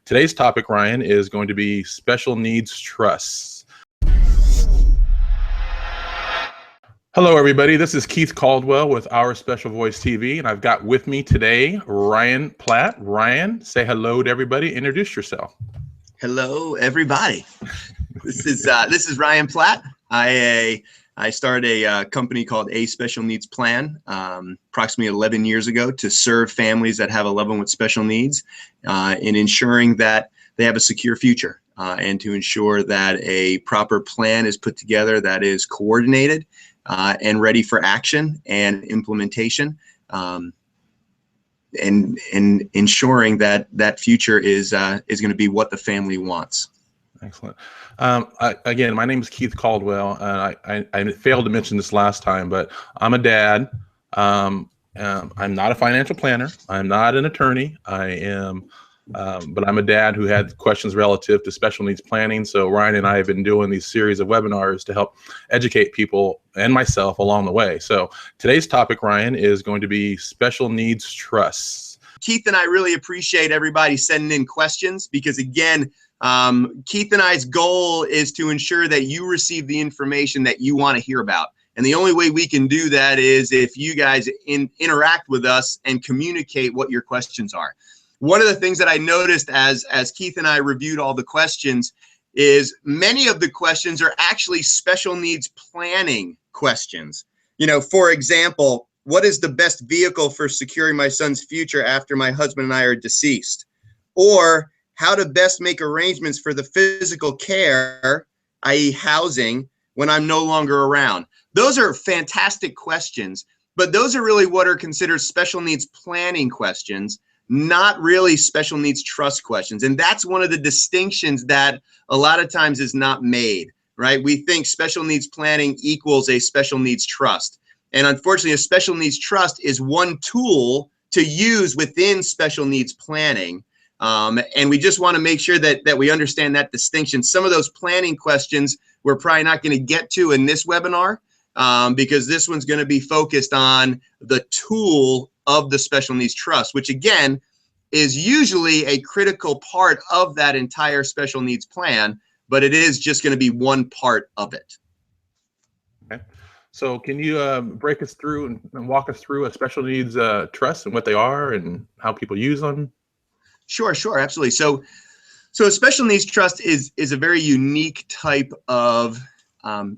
Today's topic, Ryan, is going to be special needs trusts. Hello, everybody. This is Keith Caldwell with Our Special Voice TV, and I've got with me today Ryan Platt. Ryan, say hello to everybody. Introduce yourself. Hello, everybody. This is Ryan Platt. I started a company called A Special Needs Plan approximately 11 years ago to serve families that have a loved one with special needs in ensuring that they have a secure future and to ensure that a proper plan is put together that is coordinated and ready for action and implementation, and ensuring that that future is going to be what the family wants. Excellent. Again, my name is Keith Caldwell, and I failed to mention this last time, but I'm a dad. I'm not a financial planner. I'm not an attorney. But I'm a dad who had questions relative to special needs planning. So Ryan and I have been doing these series of webinars to help educate people and myself along the way. So today's topic, Ryan, is going to be special needs trusts. Keith and I really appreciate everybody sending in questions because, again, Keith and I's goal is to ensure that you receive the information that you want to hear about. And the only way we can do that is if you guys interact with us and communicate what your questions are. One of the things that I noticed as Keith and I reviewed all the questions is many of the questions are actually special needs planning questions. You know, for example, what is the best vehicle for securing my son's future after my husband and I are deceased? Or how to best make arrangements for the physical care, i.e. housing, when I'm no longer around. Those are fantastic questions, but those are really what are considered special needs planning questions, not really special needs trust questions. And that's one of the distinctions that a lot of times is not made, right? We think special needs planning equals a special needs trust. And unfortunately, a special needs trust is one tool to use within special needs planning. And we just want to make sure that we understand that distinction. Some of those planning questions we're probably not going to get to in this webinar because this one's going to be focused on the tool of the special needs trust, which again is usually a critical part of that entire special needs plan, but it is just going to be one part of it. Okay. So can you break us through and walk us through a special needs trust and what they are and how people use them? Sure, absolutely. So a special needs trust is a very unique type of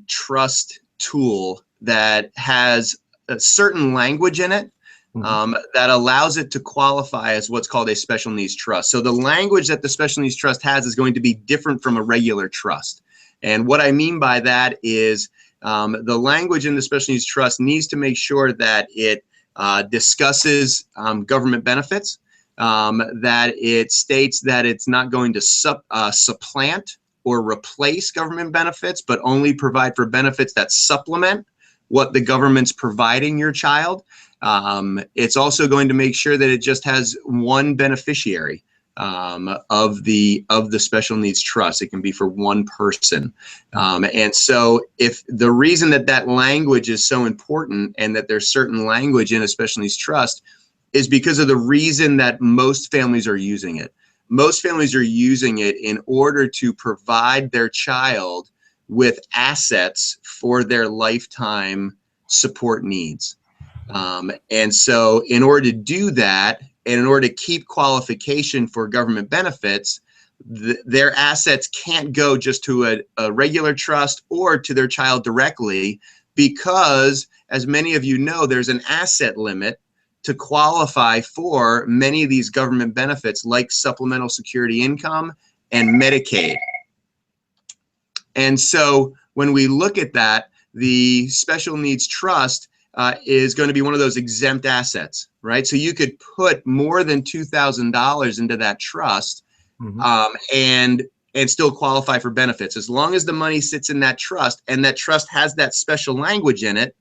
trust tool that has a certain language in it that allows it to qualify as what's called a special needs trust. So the language that the special needs trust has is going to be different from a regular trust. And what I mean by that is the language in the special needs trust needs to make sure that it discusses government benefits, that it states that it's not going to supplant or replace government benefits, but only provide for benefits that supplement what the government's providing your child. It's also going to make sure that it just has one beneficiary of the special needs trust. It can be for one person. And so if the reason that language is so important and that there's certain language in a special needs trust is because of the reason that most families are using it. Most families are using it in order to provide their child with assets for their lifetime support needs. And so in order to do that, and in order to keep qualification for government benefits, their assets can't go just to a regular trust or to their child directly because, as many of you know, there's an asset limit to qualify for many of these government benefits like supplemental security income and Medicaid. And so when we look at that, the special needs trust is going to be one of those exempt assets, right? So you could put more than $2,000 into that trust and still qualify for benefits. As long as the money sits in that trust and that trust has that special language in it,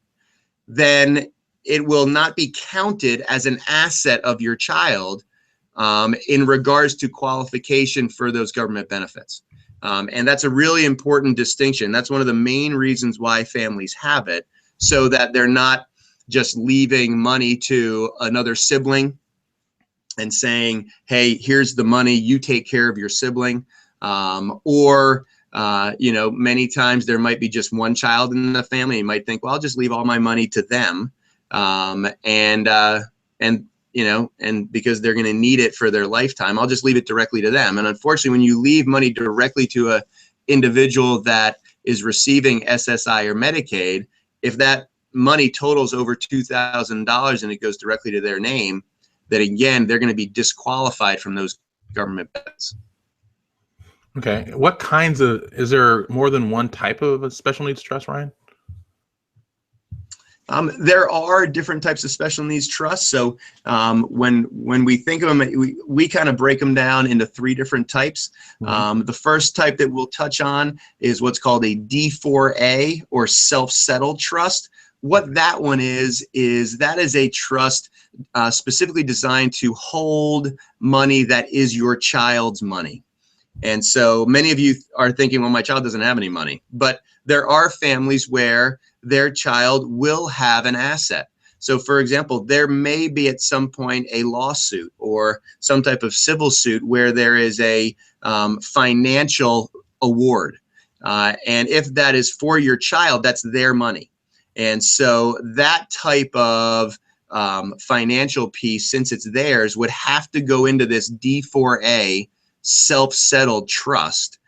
then it will not be counted as an asset of your child in regards to qualification for those government benefits. And that's a really important distinction. That's one of the main reasons why families have it, so that they're not just leaving money to another sibling and saying, hey, here's the money, you take care of your sibling. Or many times there might be just one child in the family. You might think, well, I'll just leave all my money to them. And because they're going to need it for their lifetime, I'll just leave it directly to them. And unfortunately, when you leave money directly to a individual that is receiving SSI or Medicaid, if that money totals over $2,000 and it goes directly to their name, then again, they're going to be disqualified from those government benefits. Okay. What kinds of, is there more than one type of a special needs trust, Ryan? There are different types of special needs trusts. So when we think of them, we kind of break them down into 3 different types. The first type that we'll touch on is what's called a D4A, or self-settled trust. What that one is that is a trust specifically designed to hold money that is your child's money. And so many of you are thinking, well, my child doesn't have any money. But there are families where their child will have an asset. So for example, there may be at some point a lawsuit or some type of civil suit where there is a financial award. And if that is for your child, that's their money. And so that type of financial piece, since it's theirs, would have to go into this D4A self-settled trust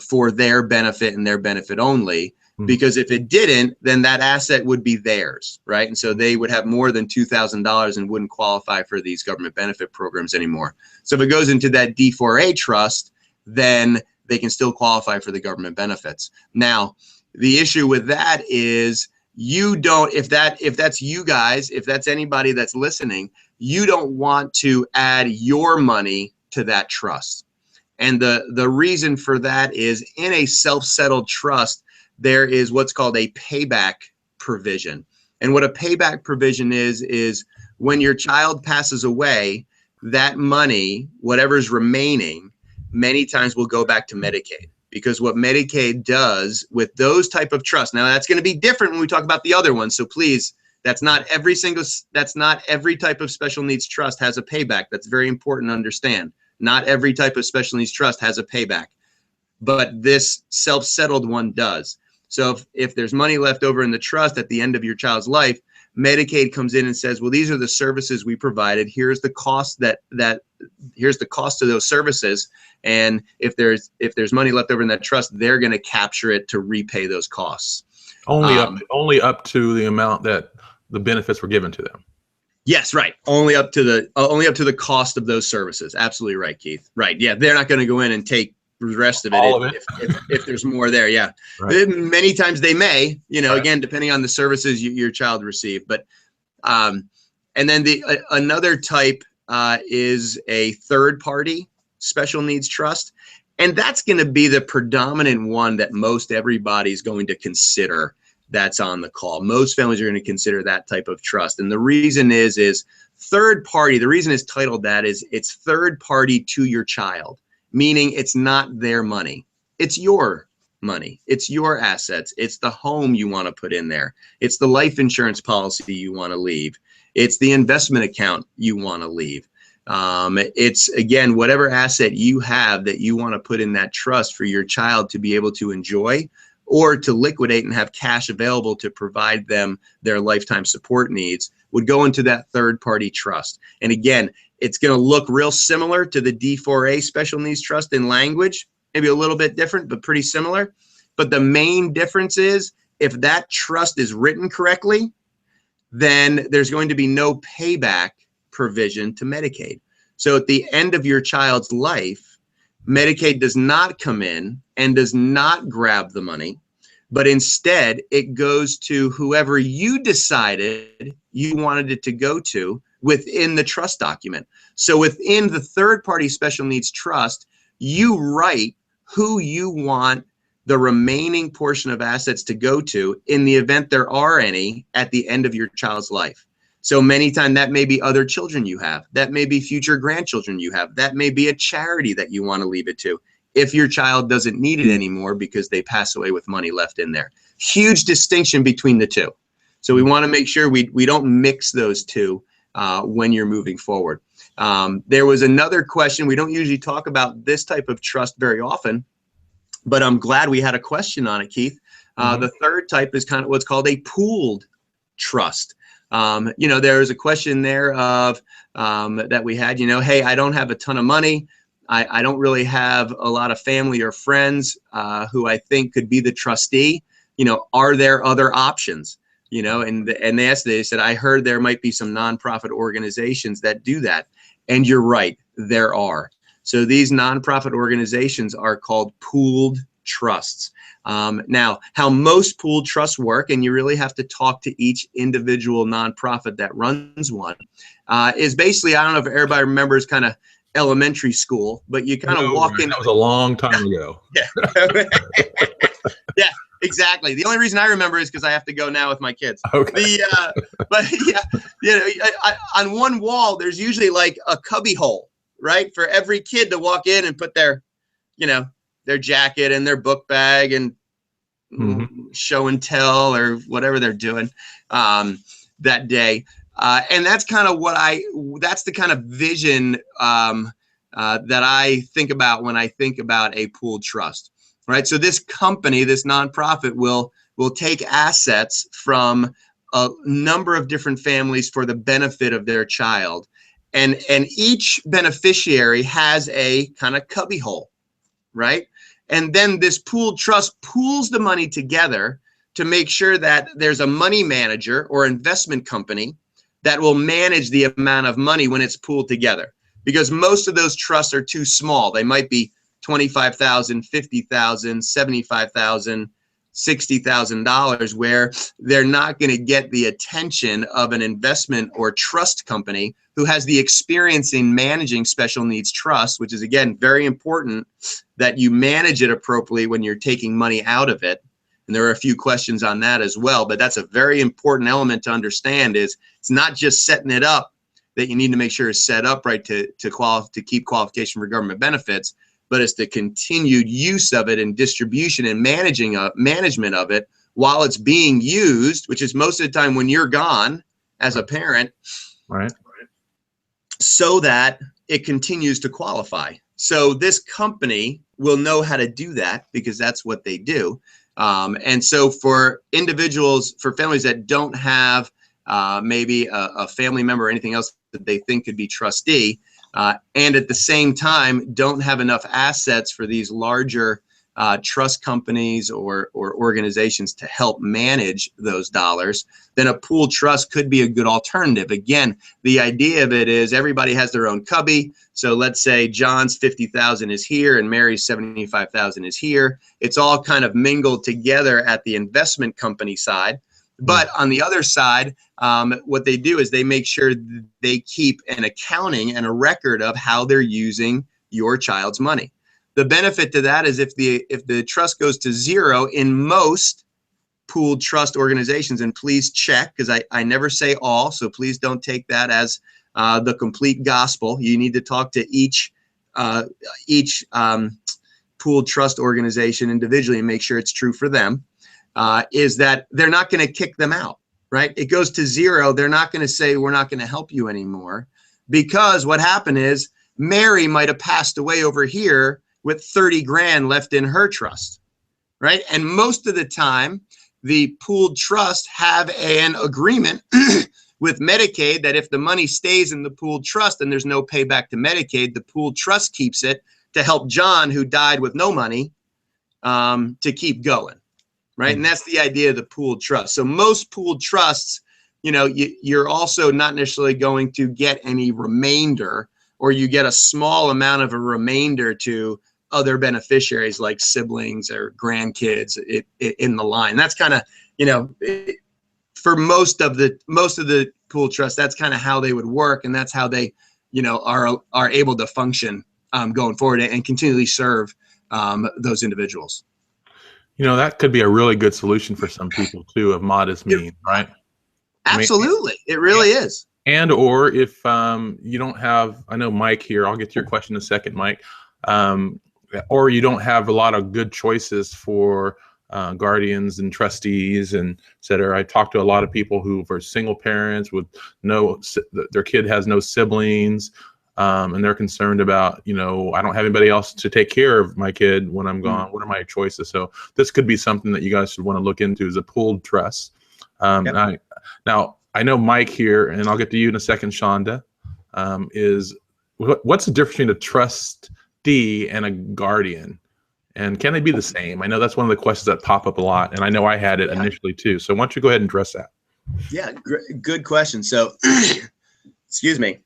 for their benefit and their benefit only. Because if it didn't, then that asset would be theirs, right? And so they would have more than $2,000 and wouldn't qualify for these government benefit programs anymore. So if it goes into that D4A trust, then they can still qualify for the government benefits. Now, the issue with that is you don't, if that's you guys, if that's anybody that's listening, you don't want to add your money to that trust. And the reason for that is, in a self-settled trust, there is what's called a payback provision. And what a payback provision is when your child passes away, that money, whatever's remaining, many times will go back to Medicaid. Because what Medicaid does with those type of trusts, now that's going to be different when we talk about the other ones. So please, that's not every type of special needs trust has a payback. That's very important to understand. Not every type of special needs trust has a payback, but this self-settled one does. So if there's money left over in the trust at the end of your child's life, Medicaid comes in and says, well, these are the services we provided. Here's the cost here's the cost of those services. And if there's money left over in that trust, they're going to capture it to repay those costs. Only up to the amount that the benefits were given to them. Yes, right. Only up to the cost of those services. Absolutely right, Keith. Right. Yeah, they're not going to go in and take the rest of it, if there's more there. Yeah. Right. Many times they may, right. Again, depending on the services your child received. But and then another type is a third party special needs trust. And that's going to be the predominant one that most everybody's going to consider that's on the call. Most families are going to consider that type of trust. And the reason is third party. The reason it's titled that is it's third party to your child, meaning it's not their money. It's your money. It's your assets. It's the home you want to put in there. It's the life insurance policy you want to leave. It's the investment account you want to leave. It's, again, whatever asset you have that you want to put in that trust for your child to be able to enjoy or to liquidate and have cash available to provide them their lifetime support needs would go into that third party trust. And again, it's going to look real similar to the D4A special needs trust in language, maybe a little bit different, but pretty similar. But the main difference is if that trust is written correctly, then there's going to be no payback provision to Medicaid. So at the end of your child's life, Medicaid does not come in and does not grab the money, but instead it goes to whoever you decided you wanted it to go to within the trust document. So within the third party special needs trust, you write who you want the remaining portion of assets to go to in the event there are any at the end of your child's life. So many times that may be other children you have, that may be future grandchildren you have, that may be a charity that you want to leave it to if your child doesn't need it anymore because they pass away with money left in there. Huge distinction between the two. So we want to make sure we don't mix those two when you're moving forward. There was another question. We don't usually talk about this type of trust very often, but I'm glad we had a question on it, Keith. The third type is kind of what's called a pooled trust. There's a question there of that we had, hey, I don't have a ton of money. I don't really have a lot of family or friends who I think could be the trustee. Are there other options? And they said, I heard there might be some nonprofit organizations that do that. And you're right, there are. So these nonprofit organizations are called pooled trusts. Now, how most pooled trusts work, and you really have to talk to each individual nonprofit that runs one, is basically, I don't know if everybody remembers kind of elementary school, but you kind of walk in. That was a long time ago. Yeah. Yeah, exactly. The only reason I remember is because I have to go now with my kids. Okay. On one wall, there's usually like a cubby hole, right? For every kid to walk in and put their jacket and their book bag and show and tell or whatever they're doing that day. And that's kind of that's the kind of vision that I think about when I think about a pooled trust, right? So this company, this nonprofit will take assets from a number of different families for the benefit of their child. And each beneficiary has a kind of cubby hole, right? And then this pooled trust pools the money together to make sure that there's a money manager or investment company that will manage the amount of money when it's pooled together. Because most of those trusts are too small. They might be $25,000, $50,000, $75,000, $60,000, where they're not going to get the attention of an investment or trust company who has the experience in managing special needs trusts, which is, again, very important that you manage it appropriately when you're taking money out of it. And there are a few questions on that as well, but that's a very important element to understand. Is it's not just setting it up that you need to make sure it's set up right to keep qualification for government benefits, but it's the continued use of it and distribution and management of it while it's being used, which is most of the time when you're gone as a parent, right? So that it continues to qualify. So this company will know how to do that because that's what they do. And so for individuals, for families that don't have maybe a family member or anything else that they think could be trustee, and at the same time don't have enough assets for these larger trust companies or organizations to help manage those dollars, then a pooled trust could be a good alternative. Again, the idea of it is everybody has their own cubby. So let's say John's 50,000 is here and Mary's 75,000 is here. It's all kind of mingled together at the investment company side. But on the other side, what they do is they make sure they keep an accounting and a record of how they're using your child's money. The benefit to that is if the trust goes to zero in most pooled trust organizations, and please check, because I never say all, so please don't take that as the complete gospel. You need to talk to each pooled trust organization individually and make sure it's true for them. Is that they're not going to kick them out, right? It goes to zero. They're not going to say, we're not going to help you anymore, because what happened is Mary might have passed away over here with 30 grand left in her trust, right? And most of the time, the pooled trust have an agreement with Medicaid that if the money stays in the pooled trust and there's no payback to Medicaid, the pooled trust keeps it to help John, who died with no money, to keep going. Right. And that's the idea of the pooled trust. So most pooled trusts, you're also not necessarily going to get any remainder, or you get a small amount of a remainder to other beneficiaries like siblings or grandkids in the line. That's kind of, for most of the pooled trusts, that's kind of how they would work. And that's how they, are able to function going forward and continually serve those individuals. That could be a really good solution for some people too, of modest means, right? Absolutely. It really is. And or if you don't have, I know Mike here, I'll get to your question in a second, Mike, or you don't have a lot of good choices for guardians and trustees and et cetera. I talked to a lot of people who are single parents with their kid has no siblings. and they're concerned about, I don't have anybody else to take care of my kid when I'm gone. What are my choices? So this could be something that you guys should want to look into, is a pooled trust. Now I know Mike here, and I'll get to you in a second, Shonda, is what's the difference between a trustee and a guardian? And can they be the same? I know that's one of the questions that pop up a lot, and I know I had it initially too. So why don't you go ahead and address that? Yeah, good question. So, excuse me,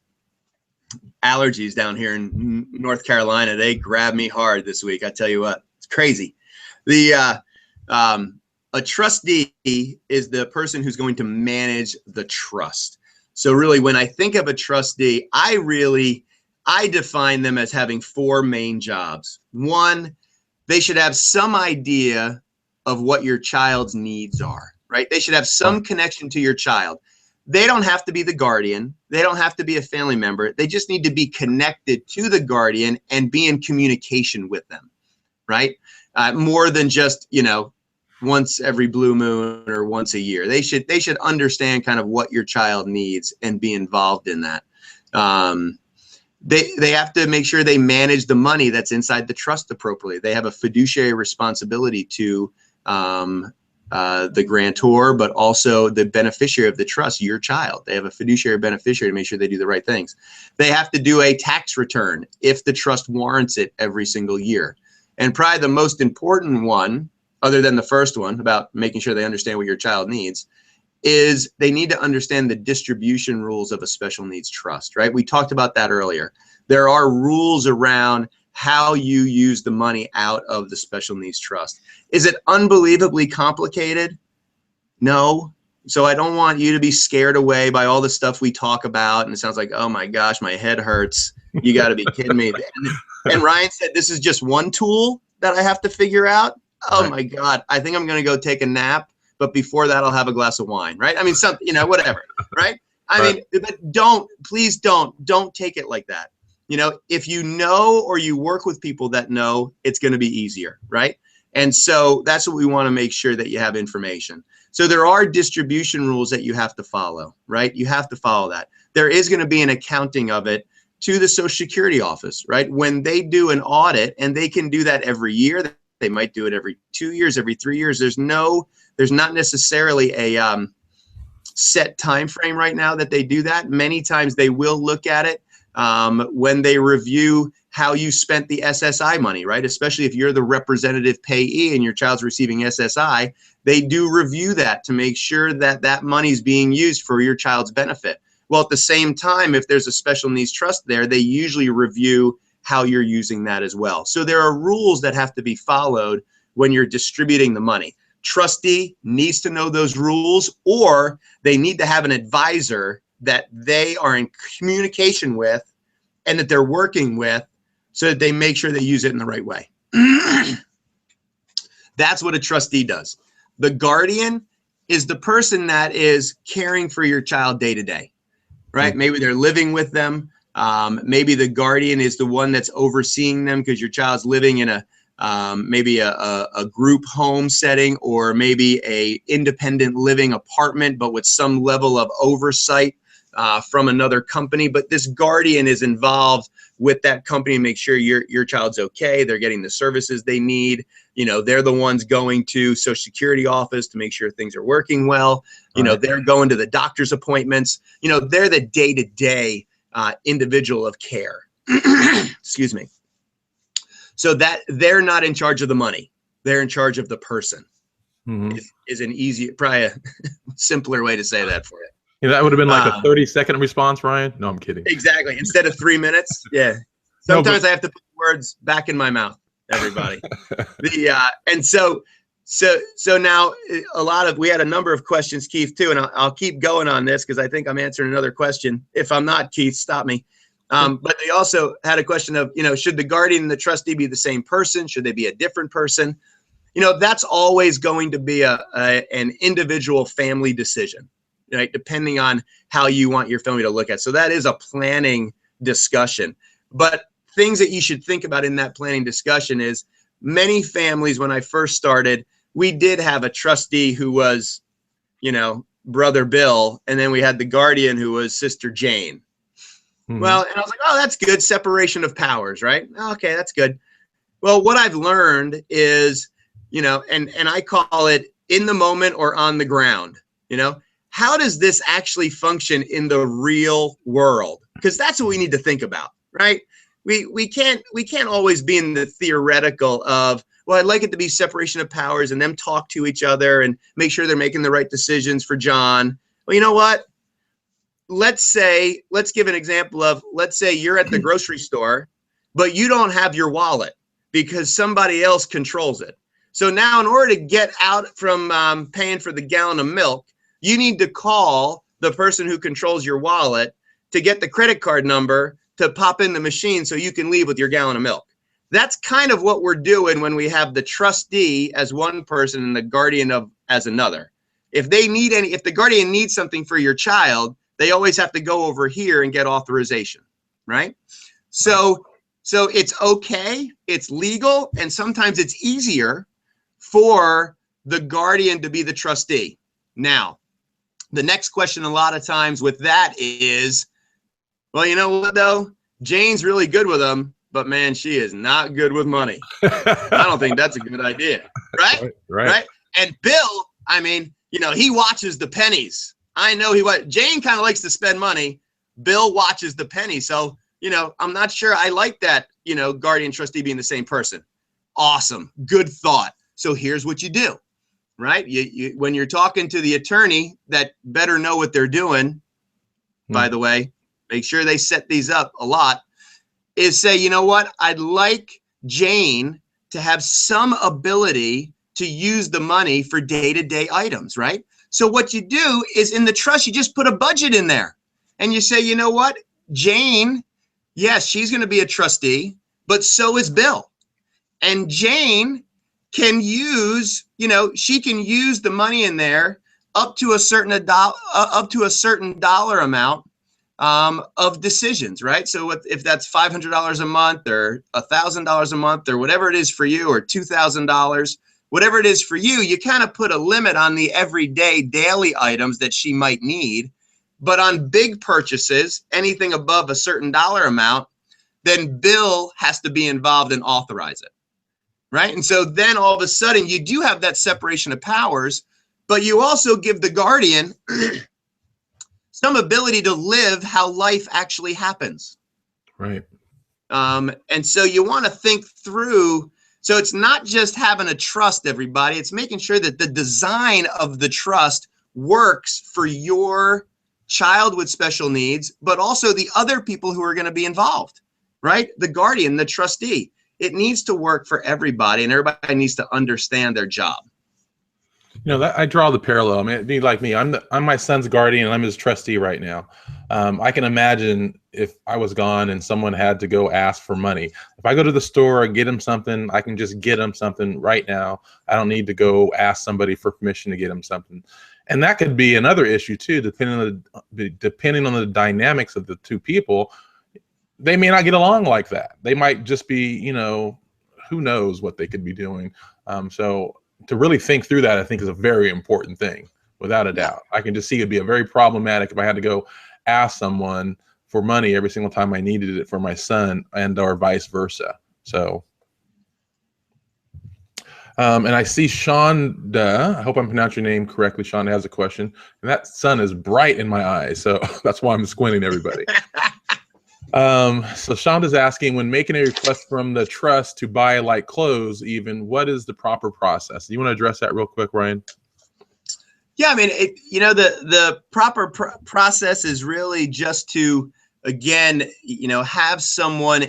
allergies down here in North Carolina, they grabbed me hard this week. I tell you what, it's crazy. A trustee is the person who's going to manage the trust. So really, when I think of a trustee, I define them as having four main jobs. One, they should have some idea of what your child's needs are, right? They should have some connection to your child. They don't have to be the guardian. They don't have to be a family member. They just need to be connected to the guardian and be in communication with them, right? More than just, once every blue moon or once a year. They should understand kind of what your child needs and be involved in that. They have to make sure they manage the money that's inside the trust appropriately. They have a fiduciary responsibility to the grantor, but also the beneficiary of the trust, your child. They have a fiduciary beneficiary to make sure they do the right things. They have to do a tax return if the trust warrants it every single year. And probably the most important one, other than the first one about making sure they understand what your child needs, is they need to understand the distribution rules of a special needs trust, right? We talked about that earlier. There are rules around how you use the money out of the special needs trust. Is it unbelievably complicated? No. So I don't want you to be scared away by all the stuff we talk about. And it sounds like, oh my gosh, my head hurts. You got to be kidding me. And Ryan said, this is just one tool that I have to figure out. Oh my God, I think I'm going to go take a nap. But before that, I'll have a glass of wine, right? I mean, something, whatever, right? I mean, but please don't take it like that. If you know or you work with people that know, it's going to be easier, right? And so that's what we want to make sure that you have information. So there are distribution rules that you have to follow, right? You have to follow that. There is going to be an accounting of it to the Social Security office, right? When they do an audit, and they can do that every year, they might do it every 2 years, every 3 years. There's not necessarily a set time frame right now that they do that. Many times they will look at it when they review how you spent the SSI money, right? Especially if you're the representative payee and your child's receiving SSI, they do review that to make sure that that money is being used for your child's benefit. Well, at the same time, if there's a special needs trust there, they usually review how you're using that as well. So there are rules that have to be followed when you're distributing the money. Trustee needs to know those rules, or they need to have an advisor that they are in communication with and that they're working with so that they make sure they use it in the right way. That's what a trustee does. The guardian is the person that is caring for your child day to day, right? Maybe they're living with them. Maybe the guardian is the one that's overseeing them because your child's living in maybe a group home setting, or maybe a independent living apartment, but with some level of oversight from another company. But this guardian is involved with that company to make sure your child's okay. They're getting the services they need. They're the ones going to Social Security office to make sure things are working well. They're going to the doctor's appointments. They're the day-to-day individual of care. Excuse me. So that they're not in charge of the money. They're in charge of the person. Is an easier, probably a simpler way to say that for you. Yeah, that would have been like a 30-second response, Ryan. No, I'm kidding. Exactly. Instead of 3 minutes. Yeah. Sometimes I have to put words back in my mouth, everybody. And so now we had a number of questions, Keith, too, and I'll keep going on this because I think I'm answering another question. If I'm not, Keith, stop me. But they also had a question of, should the guardian and the trustee be the same person? Should they be a different person? That's always going to be an individual family decision, right? Depending on how you want your family to look at. So that is a planning discussion. But things that you should think about in that planning discussion is many families, when I first started, we did have a trustee who was, Brother Bill, and then we had the guardian who was Sister Jane. Mhm. Well, and I was like, oh, that's good. Separation of powers, right? Okay, that's good. Well, what I've learned is, and I call it in the moment or on the ground, how does this actually function in the real world? Because that's what we need to think about, right? We can't always be in the theoretical of, well, I'd like it to be separation of powers and them talk to each other and make sure they're making the right decisions for John. Well, you know what? Let's give an example of, let's say you're at the grocery store, but you don't have your wallet because somebody else controls it. So now in order to get out from paying for the gallon of milk, you need to call the person who controls your wallet to get the credit card number to pop in the machine so you can leave with your gallon of milk. That's kind of what we're doing when we have the trustee as one person and the guardian as another. If the guardian needs something for your child, they always have to go over here and get authorization, right? So it's okay, it's legal, and sometimes it's easier for the guardian to be the trustee. Now, the next question a lot of times with that is, well, you know what though? Jane's really good with them, but man, she is not good with money. I don't think that's a good idea, right? Right. And Bill, I mean, he watches the pennies. I know Jane kind of likes to spend money. Bill watches the pennies. So, I'm not sure I like that, guardian trustee being the same person. Awesome. Good thought. So here's what you do, right? When you're talking to the attorney that better know what they're doing, by the way, make sure they set these up a lot, is say, you know what? I'd like Jane to have some ability to use the money for day-to-day items, right? So what you do is in the trust, you just put a budget in there and you say, you know what? Jane, yes, she's going to be a trustee, but so is Bill. And Jane can use, she can use the money in there up to a certain dollar amount of decisions, right? So if that's $500 a month or $1,000 a month or whatever it is for you, or $2,000, whatever it is for you, you kind of put a limit on the everyday daily items that she might need. But on big purchases, anything above a certain dollar amount, then Bill has to be involved and authorize it, right? And so then all of a sudden you do have that separation of powers, but you also give the guardian some ability to live how life actually happens. Right. And so you want to think through. So it's not just having a trust, everybody. It's making sure that the design of the trust works for your child with special needs, but also the other people who are going to be involved, right? The guardian, the trustee. It needs to work for everybody, and everybody needs to understand their job. That I draw the parallel. I mean, it'd be like me. I'm my son's guardian, and I'm his trustee right now. I can imagine if I was gone and someone had to go ask for money. If I go to the store and get him something, I can just get him something right now. I don't need to go ask somebody for permission to get him something. And that could be another issue too, depending on the dynamics of the two people. They may not get along like that. They might just be, who knows what they could be doing. So to really think through that, I think is a very important thing, without a doubt. I can just see it'd be a very problematic if I had to go ask someone for money every single time I needed it for my son, and or vice versa. So, and I see Shonda, I hope I'm pronouncing your name correctly. Shonda has a question, and that sun is bright in my eyes, so that's why I'm squinting, everybody. So Shonda's asking, when making a request from the trust to buy like clothes, even, what is the proper process? Do you want to address that real quick, Ryan? Yeah, I mean, the proper process is really just to, again, have someone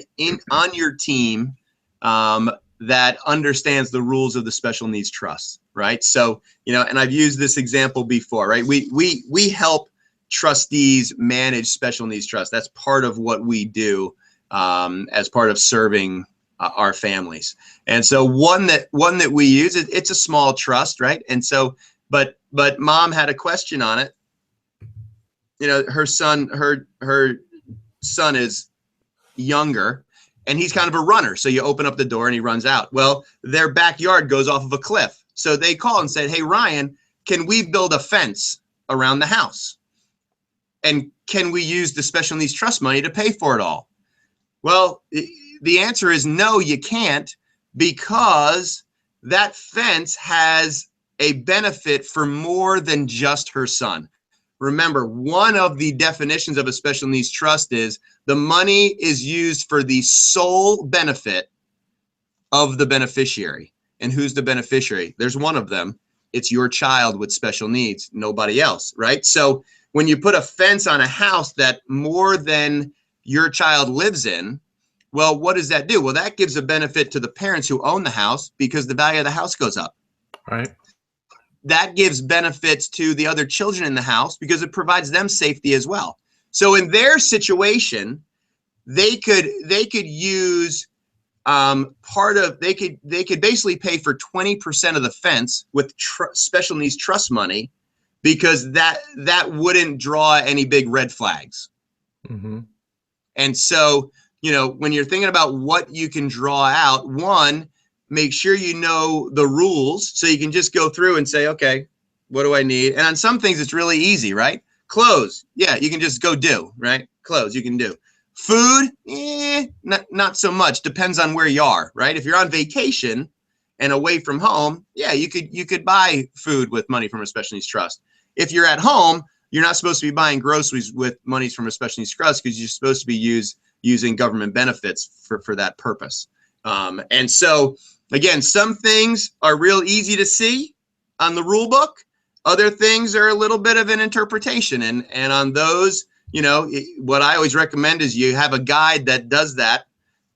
on your team that understands the rules of the special needs trust, right? So, and I've used this example before, right? We help trustees manage special needs trust. That's part of what we do as part of serving our families. And so one that we use, it's a small trust, right? And so, but mom had a question on it. Her son is younger, and he's kind of a runner. So you open up the door and he runs out. Well, their backyard goes off of a cliff. So they call and said, hey, Ryan, can we build a fence around the house? And can we use the special needs trust money to pay for it all? Well, the answer is no, you can't, because that fence has a benefit for more than just her son. Remember, one of the definitions of a special needs trust is the money is used for the sole benefit of the beneficiary. And who's the beneficiary? There's one of them. It's your child with special needs, nobody else, right? So when you put a fence on a house that more than your child lives in, well, what does that do? Well, that gives a benefit to the parents who own the house because the value of the house goes up. Right. That gives benefits to the other children in the house because it provides them safety as well. So in their situation, they could use they could basically pay for 20% of the fence with special needs trust money, because that wouldn't draw any big red flags. Mm-hmm. And so, when you're thinking about what you can draw out, one, make sure you know the rules so you can just go through and say, okay, what do I need? And on some things, it's really easy, right? Clothes, yeah, you can just go do, right? Clothes, you can do. Food, not so much. Depends on where you are, right? If you're on vacation and away from home, yeah, you could buy food with money from a special needs trust. If you're at home, you're not supposed to be buying groceries with monies from a special needs trust, because you're supposed to be using government benefits for that purpose. And so, again, some things are real easy to see on the rule book. Other things are a little bit of an interpretation. And on those, what I always recommend is you have a guide that does that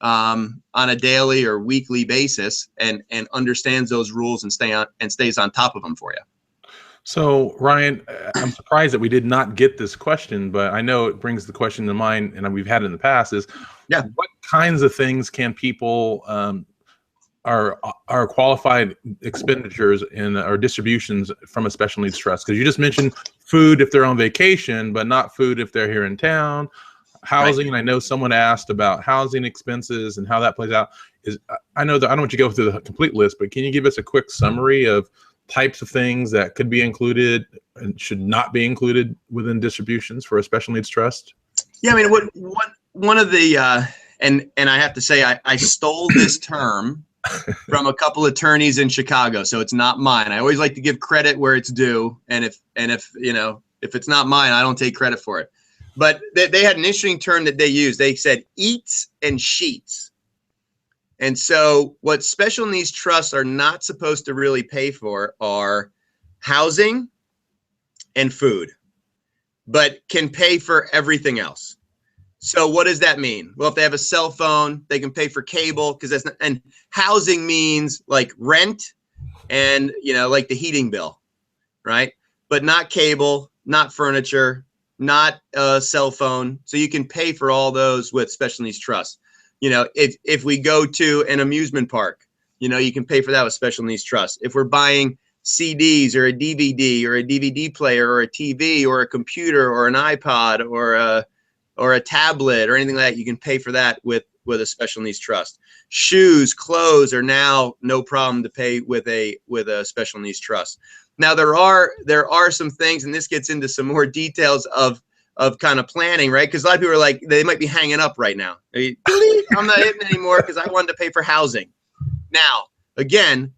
on a daily or weekly basis and understands those rules and stays on top of them for you. So, Ryan, I'm surprised that we did not get this question, but I know it brings the question to mind, and we've had it in the past, is what kinds of things can people are qualified expenditures or distributions from a special needs trust? Because you just mentioned food if they're on vacation, but not food if they're here in town. Housing, and I know someone asked about housing expenses and how that plays out. I know that I don't want you to go through the complete list, but can you give us a quick summary of types of things that could be included and should not be included within distributions for a special needs trust? Yeah, I mean, one of the and I have to say I stole this term from a couple attorneys in Chicago, so it's not mine. I always like to give credit where it's due, and if it's not mine, I don't take credit for it. But they had an interesting term that they used. They said eats and sheets. And so what special needs trusts are not supposed to really pay for are housing and food, but can pay for everything else. So what does that mean? Well, if they have a cell phone, they can pay for cable, because that's not, and housing means like rent and, like the heating bill, right? But not cable, not furniture, not a cell phone. So you can pay for all those with special needs trusts. If we go to an amusement park, you can pay for that with special needs trust. If we're buying CDs or a DVD or a DVD player or a TV or a computer or an iPod or a tablet or anything like that, you can pay for that with a special needs trust. Shoes, clothes are now no problem to pay with a special needs trust. Now there are some things, and this gets into some more details of kind of planning, right? Because a lot of people are like, they might be hanging up right now. I'm not hitting anymore because I wanted to pay for housing. Now, again,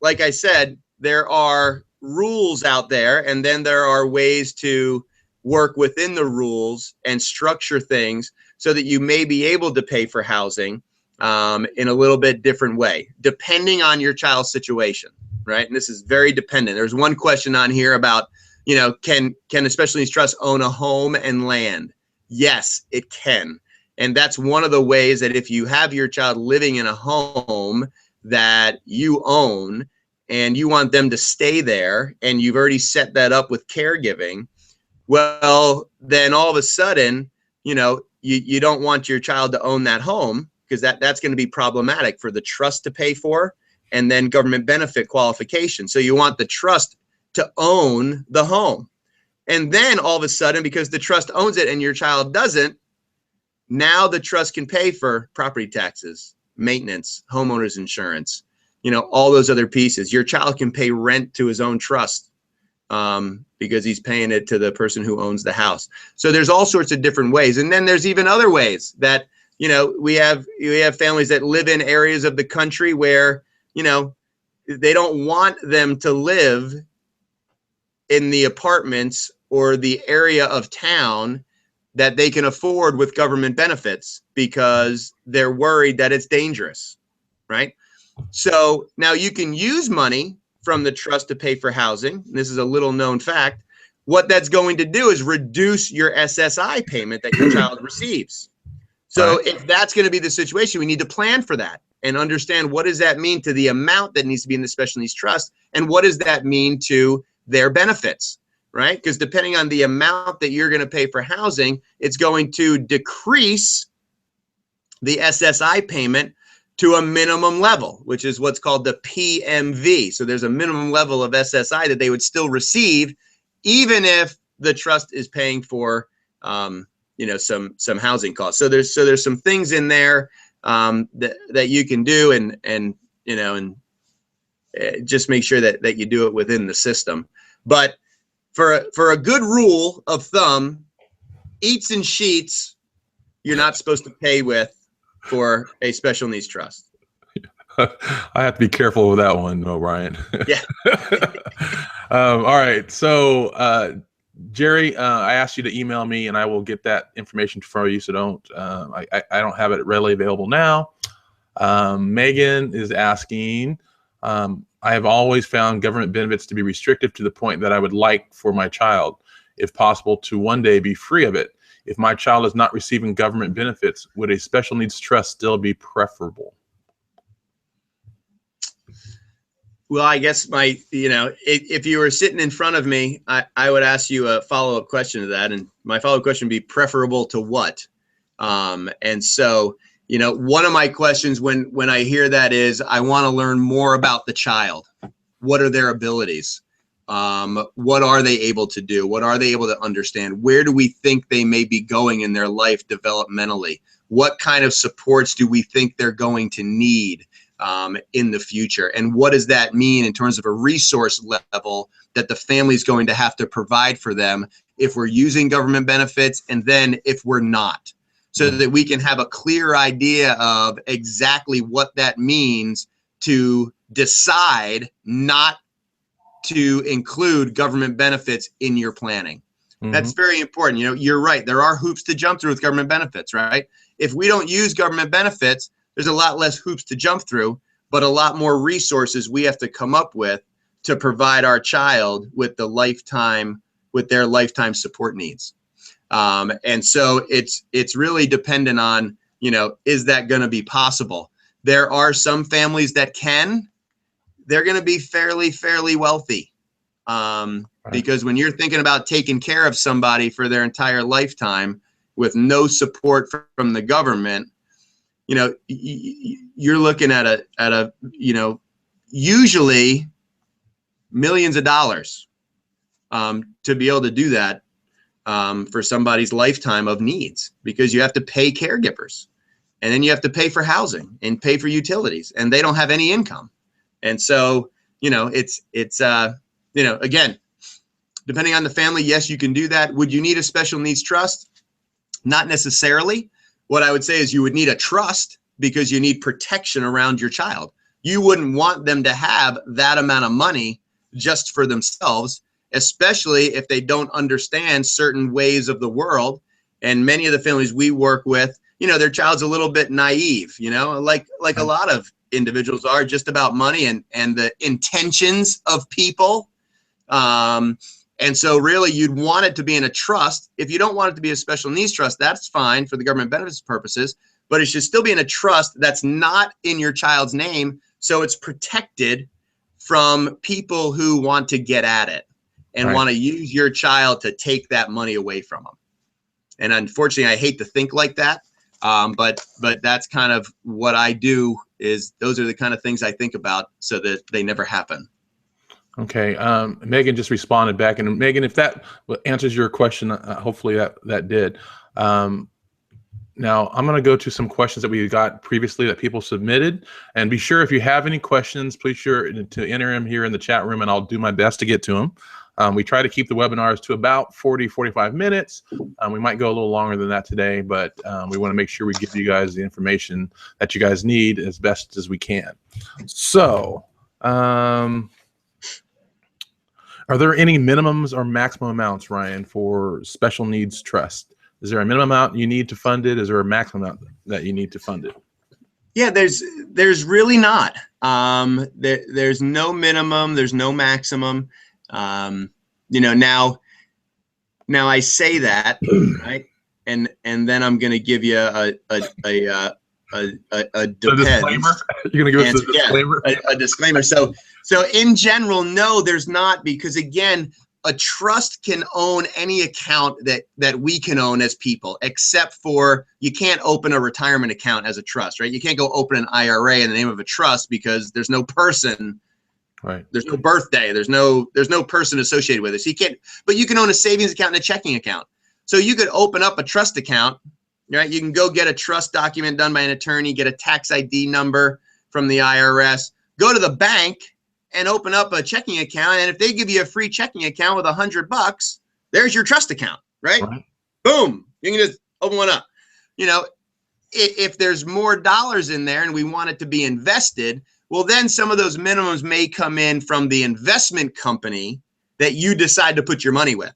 like I said, there are rules out there, and then there are ways to work within the rules and structure things so that you may be able to pay for housing in a little bit different way, depending on your child's situation, right? And this is very dependent. There's one question on here about, can a special needs trust own a home and land? Yes, it can. And that's one of the ways that if you have your child living in a home that you own and you want them to stay there, and you've already set that up with caregiving, well, then all of a sudden, you don't want your child to own that home, because that's going to be problematic for the trust to pay for, and then government benefit qualification. So you want the trust to own the home. And then all of a sudden, because the trust owns it and your child doesn't, now the trust can pay for property taxes, maintenance, homeowners insurance, all those other pieces. Your child can pay rent to his own trust. because he's paying it to the person who owns the house. So there's all sorts of different ways. And then there's even other ways that, we have families that live in areas of the country where, they don't want them to live in the apartments or the area of town that they can afford with government benefits because they're worried that it's dangerous, right? So now you can use money from the trust to pay for housing. This is a little known fact. What that's going to do is reduce your SSI payment that your child receives. So if that's going to be the situation, we need to plan for that and understand what does that mean to the amount that needs to be in the special needs trust, and what does that mean to their benefits, right? Because depending on the amount that you're going to pay for housing, it's going to decrease the SSI payment to a minimum level, which is what's called the PMV. So there's a minimum level of SSI that they would still receive, even if the trust is paying for, some housing costs. So there's some things in there that you can do, and just make sure that you do it within the system. But for a good rule of thumb, eats and sheets, you're not supposed to pay with for a special needs trust. I have to be careful with that one, though, Brian. Yeah. All right. So, Jerry, I asked you to email me, and I will get that information for you. So I don't have it readily available now. Megan is asking, I have always found government benefits to be restrictive to the point that I would like for my child, if possible, to one day be free of it. If my child is not receiving government benefits, would a special needs trust still be preferable? Well, I guess if you were sitting in front of me, I would ask you a follow-up question to that. And my follow-up question would be preferable to what? And so, one of my questions when I hear that is, I want to learn more about the child. What are their abilities? What are they able to do? What are they able to understand? Where do we think they may be going in their life developmentally? What kind of supports do we think they're going to need in the future? And what does that mean in terms of a resource level that the family is going to have to provide for them if we're using government benefits, and then if we're not, so that we can have a clear idea of exactly what that means to decide not to include government benefits in your planning. Mm-hmm. That's very important. You're right. There are hoops to jump through with government benefits, right? If we don't use government benefits, there's a lot less hoops to jump through, but a lot more resources we have to come up with to provide our child with their lifetime support needs. And so it's really dependent on, is that going to be possible? There are some families that they're going to be fairly wealthy. Because when you're thinking about taking care of somebody for their entire lifetime with no support from the government, you're looking at a usually millions of dollars to be able to do that for somebody's lifetime of needs, because you have to pay caregivers, and then you have to pay for housing and pay for utilities, and they don't have any income. And so, it's again, depending on the family, yes, you can do that. Would you need a special needs trust? Not necessarily. What I would say is you would need a trust because you need protection around your child. You wouldn't want them to have that amount of money just for themselves, especially if they don't understand certain ways of the world. And many of the families we work with, their child's a little bit naive, like a lot of individuals are, just about money and the intentions of people. And so really you'd want it to be in a trust. If you don't want it to be a special needs trust, that's fine for the government benefits purposes, but it should still be in a trust that's not in your child's name, so it's protected from people who want to get at it and want to use your child to take that money away from them. And unfortunately, I hate to think like that, but that's kind of what I do. Is those are the kind of things I think about so that they never happen. Okay. Megan just responded back, and Megan, if that answers your question, hopefully that did. Now I'm going to go to some questions that we got previously that people submitted, and be sure if you have any questions, please sure to enter them here in the chat room, and I'll do my best to get to them. We try to keep the webinars to about 40-45 minutes. We might go a little longer than that today, but we want to make sure we give you guys the information that you guys need as best as we can. So, are there any minimums or maximum amounts, Ryan, for special needs trust? Is there a minimum amount you need to fund it? Is there a maximum amount that you need to fund it? Yeah, there's really not. There's no minimum. There's no maximum. Now I say that, right? And then I'm going to give you a disclaimer. You're going to give us a disclaimer. Yeah, a disclaimer. So in general, no, there's not, because again, a trust can own any account that we can own as people, except for you can't open a retirement account as a trust, right? You can't go open an IRA in the name of a trust because there's no person, right? There's no birthday, there's no person associated with it. So you can't, but you can own a savings account and a checking account. So you could open up a trust account, right? You can go get a trust document done by an attorney, get a tax ID number from the IRS, go to the bank and open up a checking account. And if they give you a free checking account with $100, there's your trust account, right? Boom. You can just open one up. If there's more dollars in there and we want it to be invested, well, then some of those minimums may come in from the investment company that you decide to put your money with.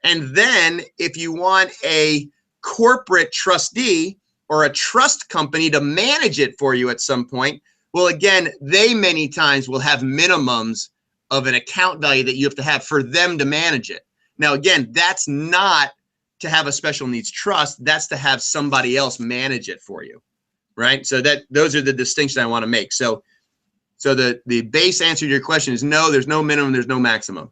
And then if you want a corporate trustee or a trust company to manage it for you at some point, well, again, they many times will have minimums of an account value that you have to have for them to manage it. Now, again, that's not to have a special needs trust. That's to have somebody else manage it for you, right? So those are the distinctions I want to make. So the base answer to your question is no, there's no minimum, there's no maximum.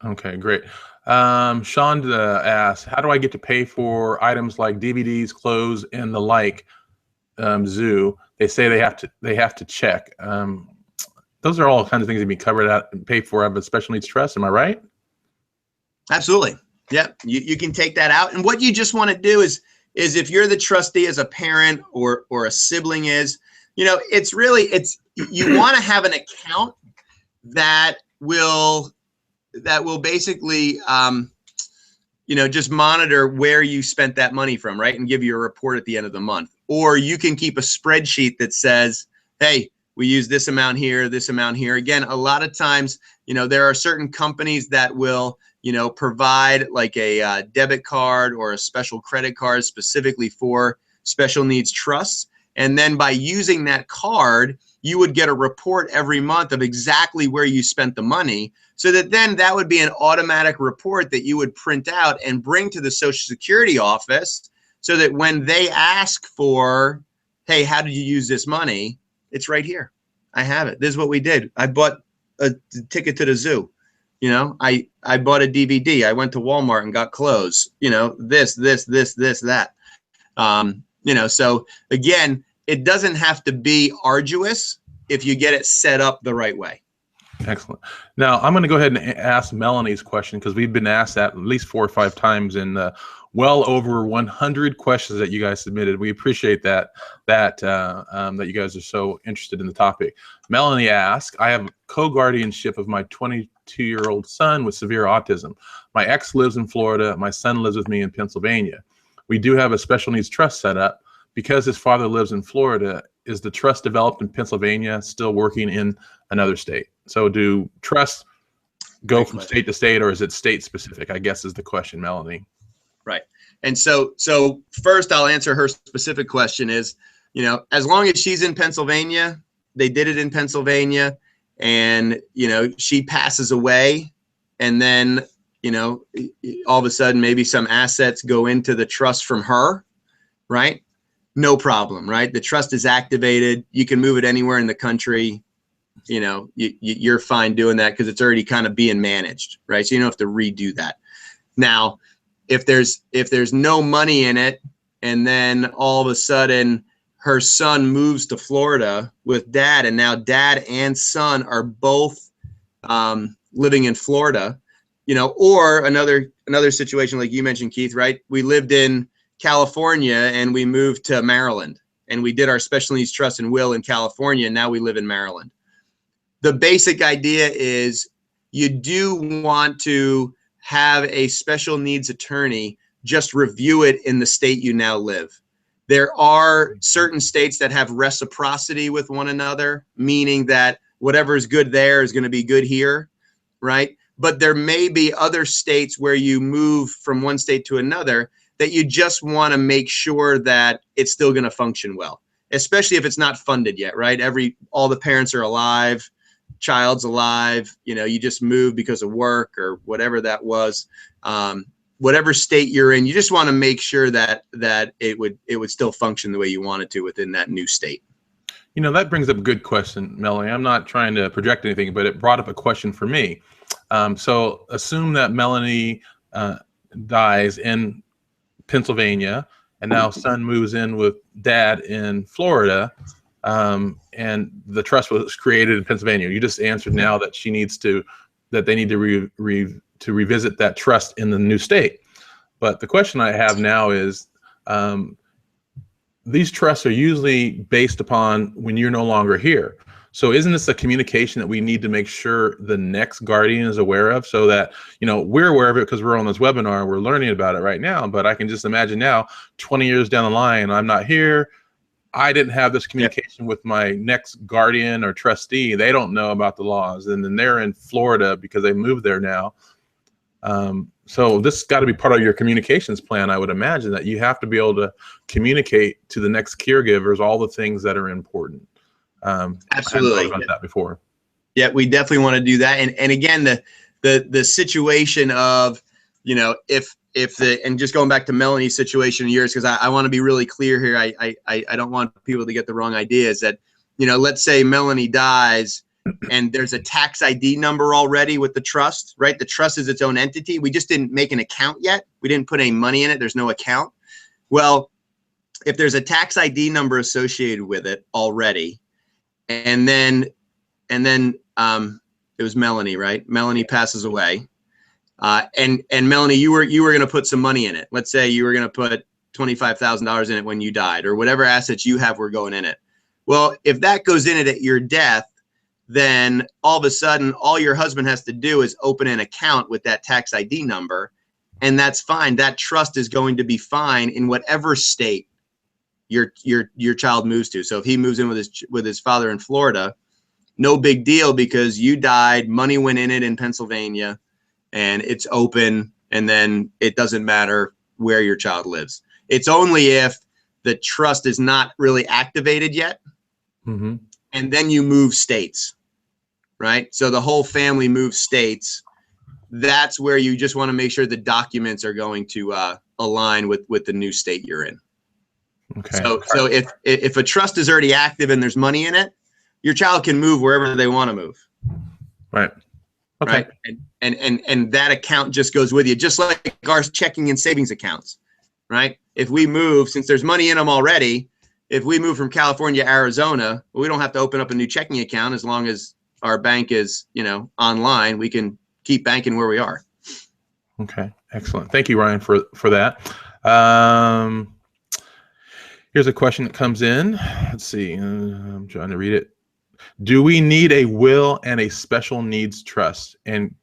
Okay, great. Sean asks, how do I get to pay for items like DVDs, clothes, and the like? Zoo, they say they have to check. Those are all kinds of things that be covered out and paid for out of a special needs trust. Am I right? Absolutely. Yeah, you can take that out. And what you just want to do is if you're the trustee as a parent or a sibling is, you want to have an account that will basically just monitor where you spent that money from, right? And give you a report at the end of the month. Or you can keep a spreadsheet that says, hey, we use this amount here, this amount here. Again, a lot of times, there are certain companies that will, provide like a debit card or a special credit card specifically for special needs trusts. And then by using that card, you would get a report every month of exactly where you spent the money. So that would be an automatic report that you would print out and bring to the Social Security office, so that when they ask for, hey, how did you use this money? It's right here. I have it. This is what we did. I bought a ticket to the zoo. I bought a DVD. I went to Walmart and got clothes. This, that. So again, it doesn't have to be arduous if you get it set up the right way. Excellent. Now I'm going to go ahead and ask Melanie's question, because we've been asked that at least 4 or 5 times in well over 100 questions that you guys submitted. We appreciate that you guys are so interested in the topic. Melanie asks, I have co-guardianship of my 22-year-old son with severe autism. My ex lives in Florida. My son lives with me in Pennsylvania. We do have a special needs trust set up. Because his father lives in Florida, is the trust developed in Pennsylvania still working in another state? So do trusts go from state to state, or is it state specific, I guess is the question, Melanie. Right. And so first I'll answer her specific question is, as long as she's in Pennsylvania, they did it in Pennsylvania, and, she passes away, and then, all of a sudden maybe some assets go into the trust from her, right? No problem, right? The trust is activated. You can move it anywhere in the country. You're fine doing that because it's already kind of being managed, right? So you don't have to redo that. Now, if there's no money in it, and then all of a sudden her son moves to Florida with dad, and now dad and son are both living in Florida, or another situation like you mentioned, Keith, right? We lived in California and we moved to Maryland, and we did our special needs trust and will in California, and now we live in Maryland. The basic idea is you do want to have a special needs attorney just review it in the state you now live. There are certain states that have reciprocity with one another, meaning that whatever is good there is going to be good here, right? But there may be other states where you move from one state to another that you just want to make sure that it's still going to function well, especially if it's not funded yet, right? All the parents are alive, child's alive, you just moved because of work or whatever that was. Whatever state you're in, you just want to make sure that it would still function the way you want it to within that new state. That brings up a good question, Melanie. I'm not trying to project anything, but it brought up a question for me. So assume that Melanie dies in Pennsylvania, and now son moves in with dad in Florida, and the trust was created in Pennsylvania. You just answered now that they need to revisit that trust in the new state. But the question I have now is, these trusts are usually based upon when you're no longer here. So isn't this a communication that we need to make sure the next guardian is aware of, so that, we're aware of it because we're on this webinar, we're learning about it right now, but I can just imagine now, 20 years down the line, I'm not here, I didn't have this communication with my next guardian or trustee, they don't know about the laws, and then they're in Florida because they moved there now. So this has got to be part of your communications plan, I would imagine, that you have to be able to communicate to the next caregivers all the things that are important. Absolutely. I hadn't thought about that before. Yeah, we definitely want to do that. And again, the situation of, and just going back to Melanie's situation and yours, because I want to be really clear here. I don't want people to get the wrong idea, is that, let's say Melanie dies and there's a tax ID number already with the trust, right? The trust is its own entity. We just didn't make an account yet. We didn't put any money in it. There's no account. Well, if there's a tax ID number associated with it already, and then it was Melanie, right? Melanie passes away. And Melanie, you were going to put some money in it. Let's say you were going to put $25,000 in it when you died, or whatever assets you have were going in it. Well, if that goes in it at your death, then all of a sudden, all your husband has to do is open an account with that tax ID number, and that's fine. That trust is going to be fine in whatever state your child moves to. So if he moves in with his father in Florida, no big deal, because you died, money went in it in Pennsylvania, and it's open, and then it doesn't matter where your child lives. It's only if the trust is not really activated yet, mm-hmm. and then you move states, right? So the whole family moves states. That's where you just want to make sure the documents are going to align with the new state you're in. Okay. So if a trust is already active and there's money in it, your child can move wherever they want to move. Right. Okay. Right. And that account just goes with you, just like our checking and savings accounts, right? If we move, since there's money in them already, if we move from California to Arizona, we don't have to open up a new checking account. As long as our bank is, online, we can keep banking where we are. Okay. Excellent. Thank you, Ryan, for that. Here's a question that comes in. Let's see. I'm trying to read it. Do we need a will and a special needs trust? And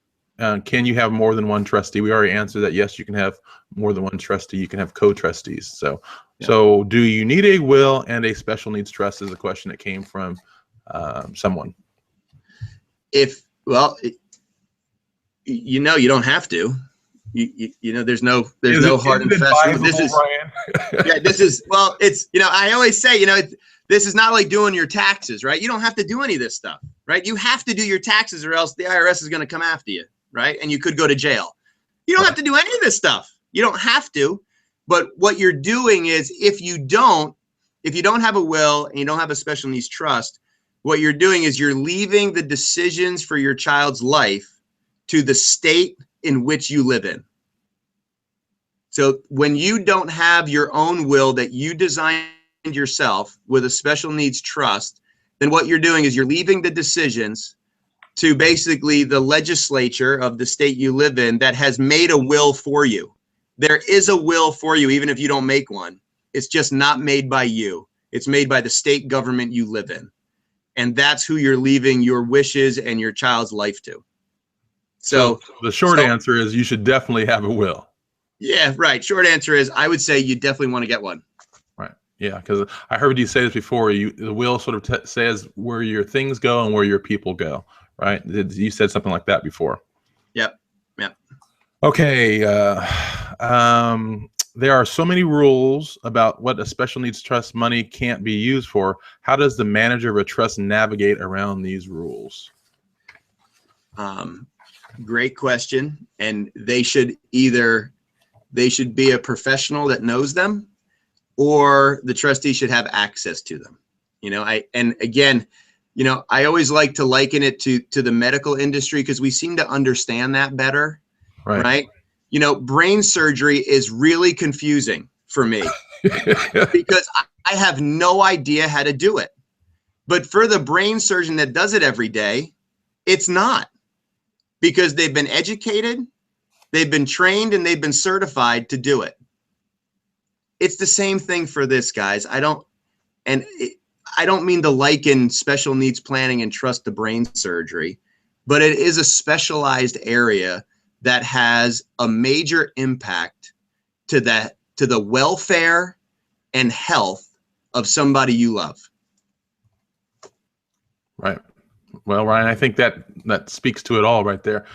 can you have more than one trustee? We already answered that. Yes, you can have more than one trustee. You can have co-trustees. So do you need a will and a special needs trust is a question that came from someone. You don't have to. There's no hard and fast rule. This is, I always say, this is not like doing your taxes, right? You don't have to do any of this stuff, right? You have to do your taxes, or else the IRS is going to come after you, right? And you could go to jail. You don't have to do any of this stuff. You don't have to. But what you're doing is, if you don't have a will and you don't have a special needs trust, what you're doing is you're leaving the decisions for your child's life to the state in which you live in. So when you don't have your own will that you designed yourself with a special needs trust, then what you're doing is you're leaving the decisions to basically the legislature of the state you live in that has made a will for you. There is a will for you, even if you don't make one. It's just not made by you. It's made by the state government you live in. And that's who you're leaving your wishes and your child's life to. So the short answer is you should definitely have a will. Yeah, right. Short answer is I would say you definitely want to get one. Right. Yeah, because I heard you say this before. The will sort of says where your things go and where your people go. Right. You said something like that before. Yep. Yep. Okay. There are so many rules about what a special needs trust money can't be used for. How does the manager of a trust navigate around these rules? Great question. And they should be a professional that knows them, or the trustee should have access to them. And again, I always like to liken it to the medical industry because we seem to understand that better, right? Brain surgery is really confusing for me because I have no idea how to do it. But for the brain surgeon that does it every day, it's not, because they've been educated, they've been trained, and they've been certified to do it. It's the same thing for this, guys. I don't mean to liken special needs planning and trust to brain surgery, but it is a specialized area that has a major impact to the welfare and health of somebody you love. Right. Well, Ryan, I think that speaks to it all right there.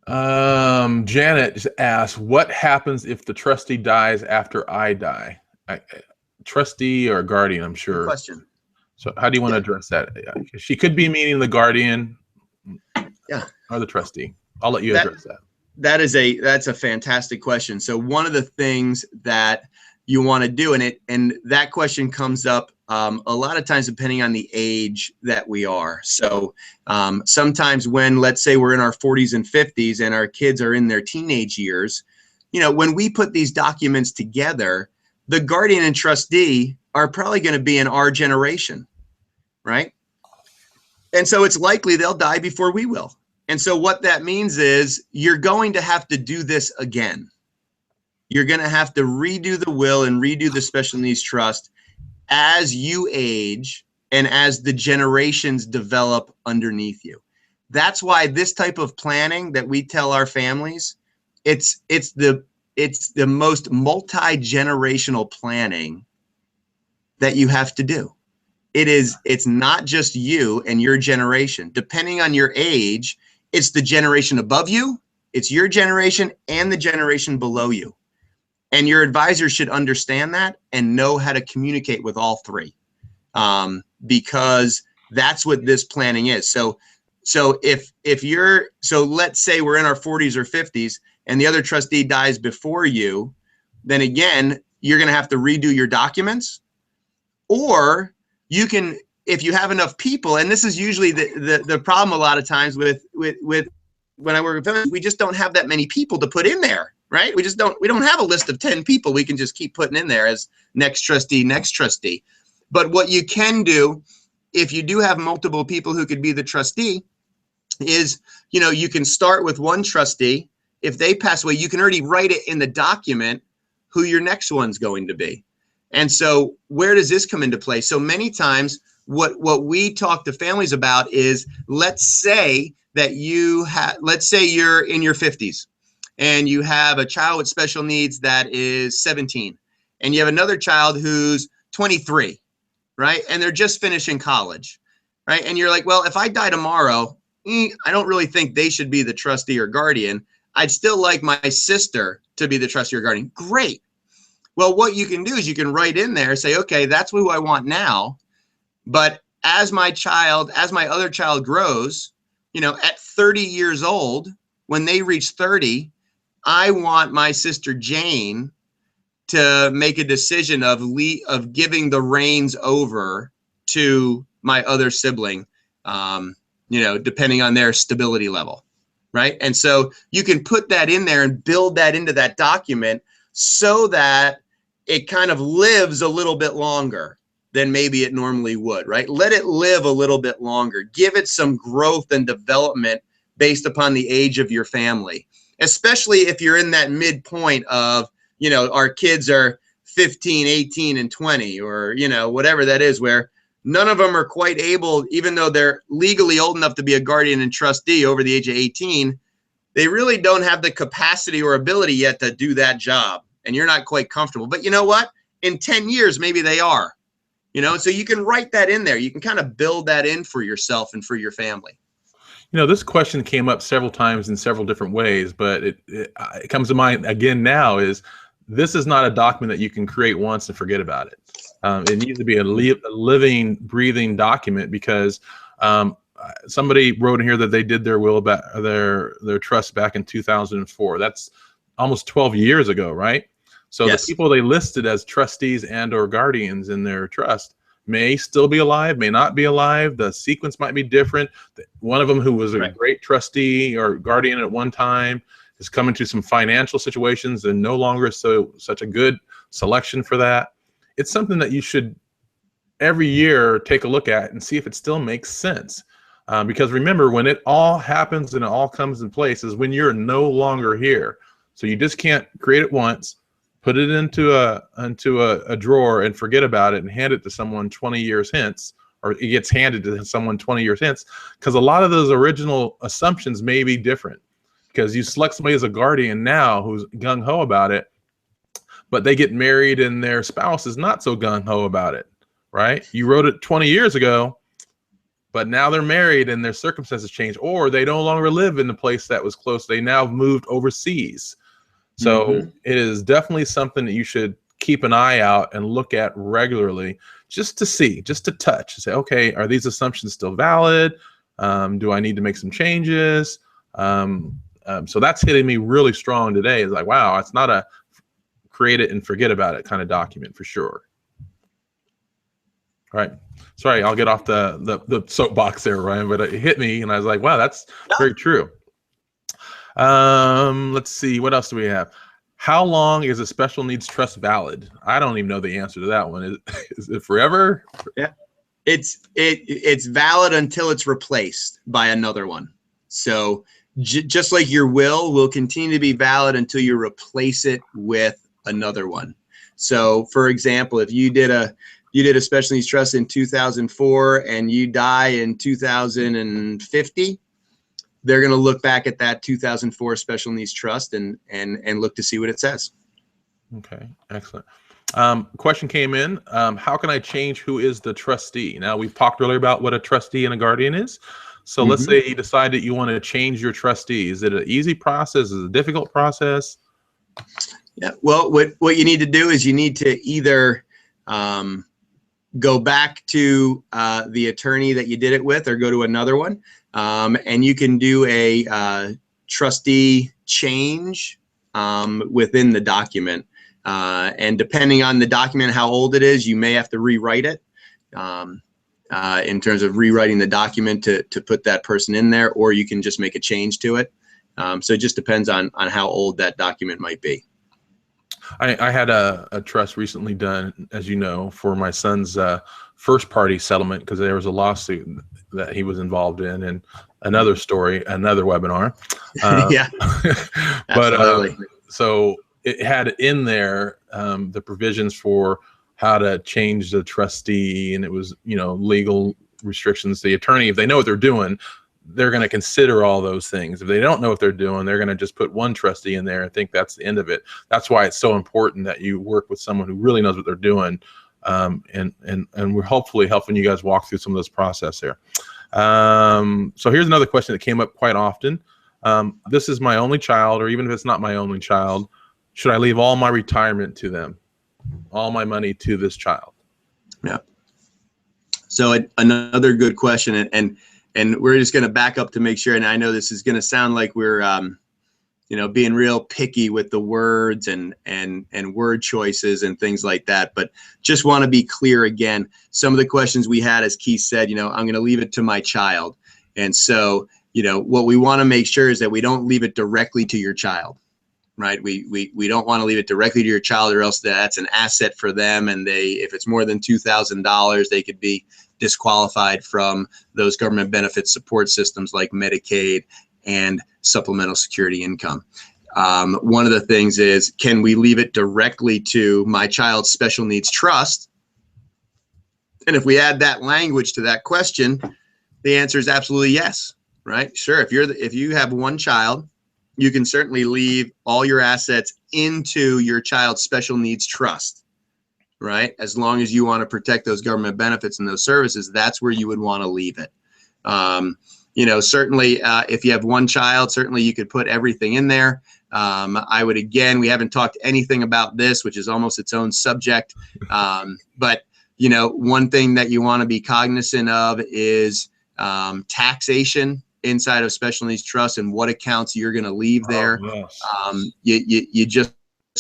Janet just asked, what happens if the trustee dies after I die? Trustee or guardian, I'm sure. Good question. So how do you want to address that? She could be meaning the guardian, or the trustee. I'll let you address that. That's a fantastic question. So one of the things that you want to do, and that question comes up a lot of times depending on the age that we are. So sometimes when, let's say, we're in our 40s and 50s and our kids are in their teenage years, when we put these documents together, the guardian and trustee are probably going to be in our generation, right? And so it's likely they'll die before we will. And so what that means is you're going to have to do this again. You're going to have to redo the will and redo the special needs trust as you age and as the generations develop underneath you. That's why this type of planning that we tell our families, it's the most multi-generational planning that you have to do. It's not just you and your generation. Depending on your age, it's the generation above you, it's your generation, and the generation below you. And your advisor should understand that and know how to communicate with all three, because that's what this planning is. So let's say we're in our 40s or 50s and the other trustee dies before you, then again, you're going to have to redo your documents. Or you can, if you have enough people, and this is usually the problem a lot of times with when I work with families, we just don't have that many people to put in there, right? We don't have a list of 10 people we can just keep putting in there as next trustee, next trustee. But what you can do, if you do have multiple people who could be the trustee, is, you can start with one trustee. If they pass away, you can already write it in the document who your next one's going to be. And so where does this come into play? So many times what we talk to families about is, let's say you're in your 50s and you have a child with special needs that is 17, and you have another child who's 23, right? And they're just finishing college, right? And you're like, well, if I die tomorrow, I don't really think they should be the trustee or guardian. I'd still like my sister to be the trustee or guardian. Great. Well, what you can do is you can write in there, say, okay, that's who I want now. But as my other child grows, at 30 years old, when they reach 30, I want my sister Jane to make a decision of giving the reins over to my other sibling, depending on their stability level, right? And so you can put that in there and build that into that document so that it kind of lives a little bit longer than maybe it normally would, right? Let it live a little bit longer. Give it some growth and development based upon the age of your family, especially if you're in that midpoint of, our kids are 15, 18, and 20, or, whatever that is, where, none of them are quite able, even though they're legally old enough to be a guardian and trustee over the age of 18, they really don't have the capacity or ability yet to do that job. And you're not quite comfortable. But you know what? In 10 years, maybe they are. You know, so you can write that in there. You can kind of build that in for yourself and for your family. You know, this question came up several times in several different ways, but it comes to mind again now is this is not a document that you can create once and forget about it. It needs to be a living, breathing document because somebody wrote in here that they did their will about their trust back in 2004. That's almost 12 years ago, right? So yes. The people they listed as trustees and or guardians in their trust may still be alive, may not be alive. The sequence might be different. One of them who was a great trustee or guardian at one time is coming to some financial situations and no longer such a good selection for that. It's something that you should every year take a look at and see if it still makes sense. Because remember, when it all happens and it all comes in place is when you're no longer here. So you just can't create it once, put it into a drawer and forget about it and hand it to someone 20 years hence, or it gets handed to someone 20 years hence, because a lot of those original assumptions may be different. Because you select somebody as a guardian now who's gung-ho about it, but they get married and their spouse is not so gung-ho about it, right? You wrote it 20 years ago, but now they're married and their circumstances change, or they no longer live in the place that was close. They now moved overseas. So it is definitely something that you should keep an eye out and look at regularly just to see, just to touch, say, okay, are these assumptions still valid? Do I need to make some changes? So that's hitting me really strong today. It's like, wow, it's not a create it and forget about it kind of document for sure. All right. Sorry, I'll get off the soapbox there, Ryan, but it hit me and I was like, wow, that's very true. Let's see, what else do we have? How long is a special needs trust valid? I don't even know the answer to that one. Is it forever? Yeah, it's valid until it's replaced by another one. So just like your will continue to be valid until you replace it with another one. So for example, if you did a special needs trust in 2004 and you die in 2050, they're going to look back at that 2004 special needs trust and look to see what it says. Okay, excellent. Question came in. How can I change who is the trustee? Now, we've talked earlier about what a trustee and a guardian is. So let's say you decide that you want to change your trustee. Is it an easy process? Is it a difficult process? Yeah, well, what you need to do is you need to either go back to the attorney that you did it with or go to another one. And you can do a trustee change within the document. And depending on the document, how old it is, you may have to rewrite it in terms of rewriting the document to put that person in there, or you can just make a change to it. So it just depends on how old that document might be. I had a trust recently done, as you know, for my son's first party settlement because there was a lawsuit that he was involved in, and another story, another webinar. Yeah, but so it had in there the provisions for how to change the trustee, and it was, you know, legal restrictions. The attorney, if they know what they're doing, they're going to consider all those things. If they don't know what they're doing, they're going to just put one trustee in there and think that's the end of it. That's why it's so important that you work with someone who really knows what they're doing. And we're hopefully helping you guys walk through some of this process there. So here's another question that came up quite often. This is my only child, or even if it's not my only child, should I leave all my retirement to them? All my money to this child? Yeah. So another good question, and we're just going to back up to make sure. And I know this is going to sound like we're, you know, being real picky with the words and word choices and things like that. But just want to be clear again. Some of the questions we had, as Keith said, you know, I'm going to leave it to my child. And so, you know, what we want to make sure is that we don't leave it directly to your child. Right. We don't want to leave it directly to your child, or else that's an asset for them. And if it's more than $2,000, they could be disqualified from those government benefit support systems like Medicaid and supplemental security income. One of the things is, can we leave it directly to my child's special needs trust? And if we add that language to that question, the answer is absolutely yes, right? Sure. If you have one child, you can certainly leave all your assets into your child's special needs trust, right? As long as you want to protect those government benefits and those services, that's where you would want to leave it. Certainly, if you have one child, certainly you could put everything in there. We haven't talked anything about this, which is almost its own subject. But one thing that you want to be cognizant of is taxation inside of special needs trust and what accounts you're going to leave there. You just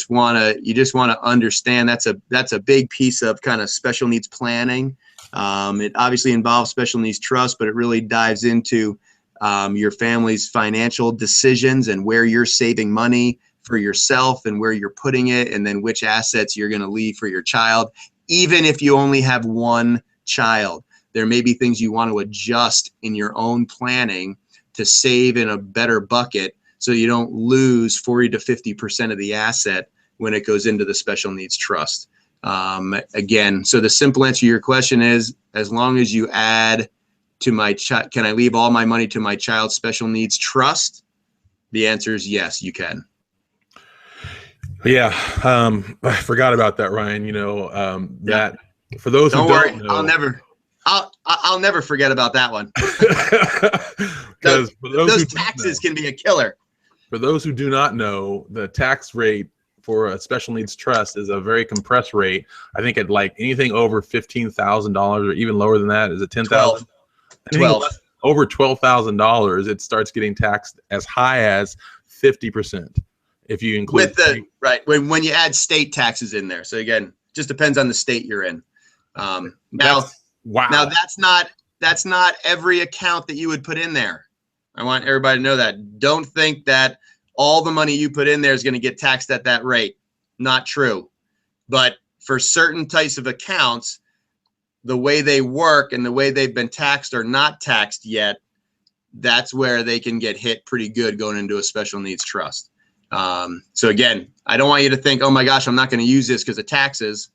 want to understand that's a big piece of kind of special needs planning. It obviously involves special needs trust, but it really dives into your family's financial decisions and where you're saving money for yourself and where you're putting it, and then which assets you're going to leave for your child. Even if you only have one child, there may be things you want to adjust in your own planning to save in a better bucket so you don't lose 40 to 50% of the asset when it goes into the special needs trust. Again, so the simple answer to your question is, as long as you add to my child, can I leave all my money to my child's special needs trust? The answer is yes, you can. Yeah, I forgot about that, Ryan. That for those who don't know, I'll never forget about that one. Because those taxes can be a killer. For those who do not know, the tax rate for a special needs trust is a very compressed rate. I think at like anything over $15,000 or even lower than that, is it 10,000? 12. Over $12,000, it starts getting taxed as high as 50%. If you include when you add state taxes in there. So again, just depends on the state you're in. Now that's not every account that you would put in there. I want everybody to know that. Don't think that all the money you put in there is going to get taxed at that rate. Not true. But for certain types of accounts, the way they work and the way they've been taxed or not taxed yet, that's where they can get hit pretty good going into a special needs trust. So again, I don't want you to think, oh my gosh, I'm not going to use this because of taxes.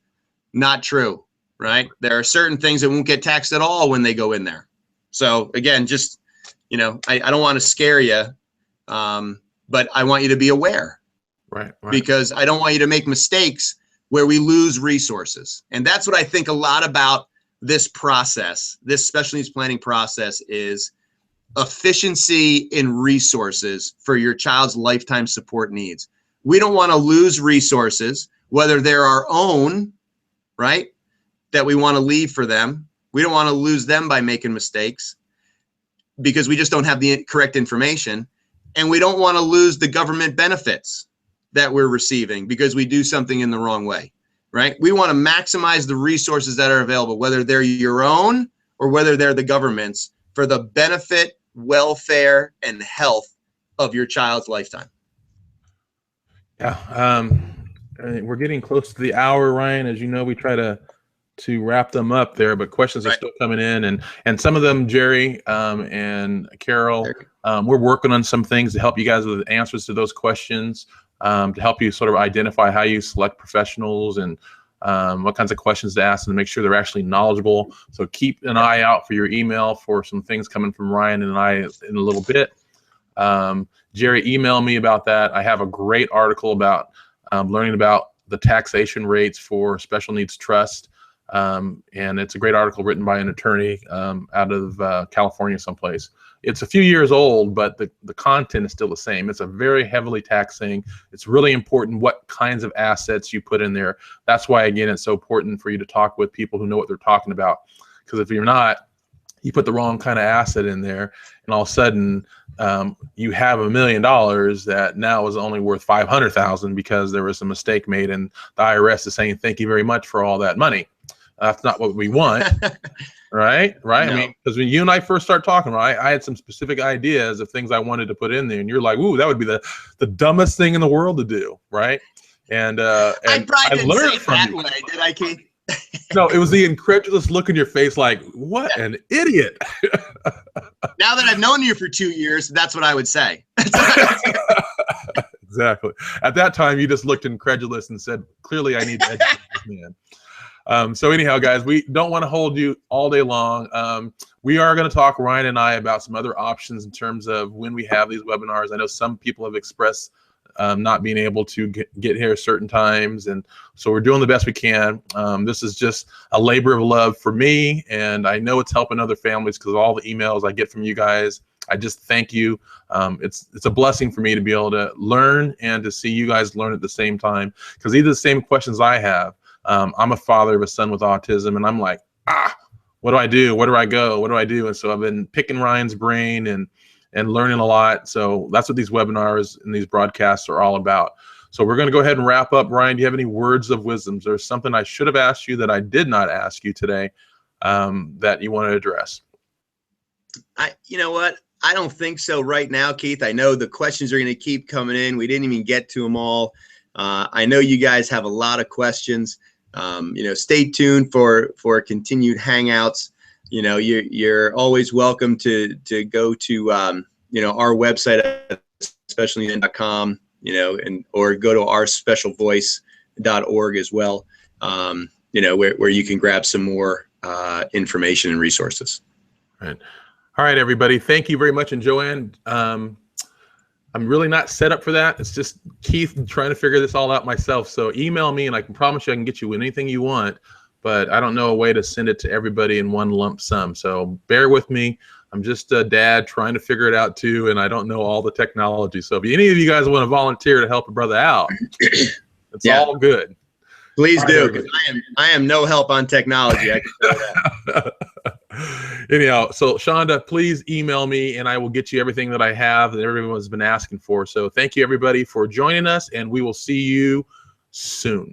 Not true, right? There are certain things that won't get taxed at all when they go in there. So again, just, I don't want to scare you, but I want you to be aware. Right. Because I don't want you to make mistakes where we lose resources. And that's what I think a lot about this process, this special needs planning process, is efficiency in resources for your child's lifetime support needs. We don't want to lose resources, whether they're our own, right, that we want to leave for them. We don't want to lose them by making mistakes because we just don't have the correct information. And we don't want to lose the government benefits that we're receiving because we do something in the wrong way, right? We want to maximize the resources that are available, whether they're your own or whether they're the government's, for the benefit, welfare, and health of your child's lifetime. Yeah, we're getting close to the hour, Ryan. As you know, we try to wrap them up there, but questions are still coming in, and some of them, Jerry and Carol, we're working on some things to help you guys with answers to those questions, to help you sort of identify how you select professionals and what kinds of questions to ask and to make sure they're actually knowledgeable. So keep an eye out for your email for some things coming from Ryan and I in a little bit. Jerry, email me about that. I have a great article about learning about the taxation rates for special needs trust. And it's a great article written by an attorney out of California someplace. It's a few years old, but the content is still the same. It's a very heavily taxing. It's really important what kinds of assets you put in there. That's why, again, it's so important for you to talk with people who know what they're talking about. Because if you're not, you put the wrong kind of asset in there, and all of a sudden you have $1 million that now is only worth $500,000 because there was a mistake made, and the IRS is saying thank you very much for all that money. That's not what we want, right? No. I mean, because when you and I first start talking, right, I had some specific ideas of things I wanted to put in there, and you're like, "Ooh, that would be the dumbest thing in the world to do," right? And I learned from you. Way, did I, Keith? No, it was the incredulous look in your face, like, "What an idiot!" Now that I've known you for 2 years, that's what I would say. Exactly. At that time, you just looked incredulous and said, "Clearly, I need to educate this man." So anyhow, guys, we don't want to hold you all day long. We are going to talk, Ryan and I, about some other options in terms of when we have these webinars. I know some people have expressed not being able to get here at certain times, and so we're doing the best we can. This is just a labor of love for me, and I know it's helping other families because of all the emails I get from you guys. I just thank you. It's a blessing for me to be able to learn and to see you guys learn at the same time, because these are the same questions I have. I'm a father of a son with autism, and I'm like, what do I do? Where do I go? What do I do? And so I've been picking Ryan's brain and learning a lot. So that's what these webinars and these broadcasts are all about. So we're going to go ahead and wrap up. Ryan, do you have any words of wisdom? There's something I should have asked you that I did not ask you today that you want to address? You know what? I don't think so right now, Keith. I know the questions are going to keep coming in. We didn't even get to them all. I know you guys have a lot of questions. Stay tuned for continued hangouts. You're always welcome to go to our website at specialneeds.com, or go to ourspecialvoice.org as well. Where you can grab some more information and resources. Right. All right, everybody. Thank you very much. And Joanne, I'm really not set up for that. It's just Keith trying to figure this all out myself. So email me and I can promise you I can get you anything you want, but I don't know a way to send it to everybody in one lump sum. So bear with me. I'm just a dad trying to figure it out too, and I don't know all the technology. So if any of you guys want to volunteer to help a brother out, it's all good. Please do, because I am no help on technology. I can tell you that. Anyhow, so Shonda, please email me and I will get you everything that I have that everyone's been asking for. So thank you, everybody, for joining us, and we will see you soon.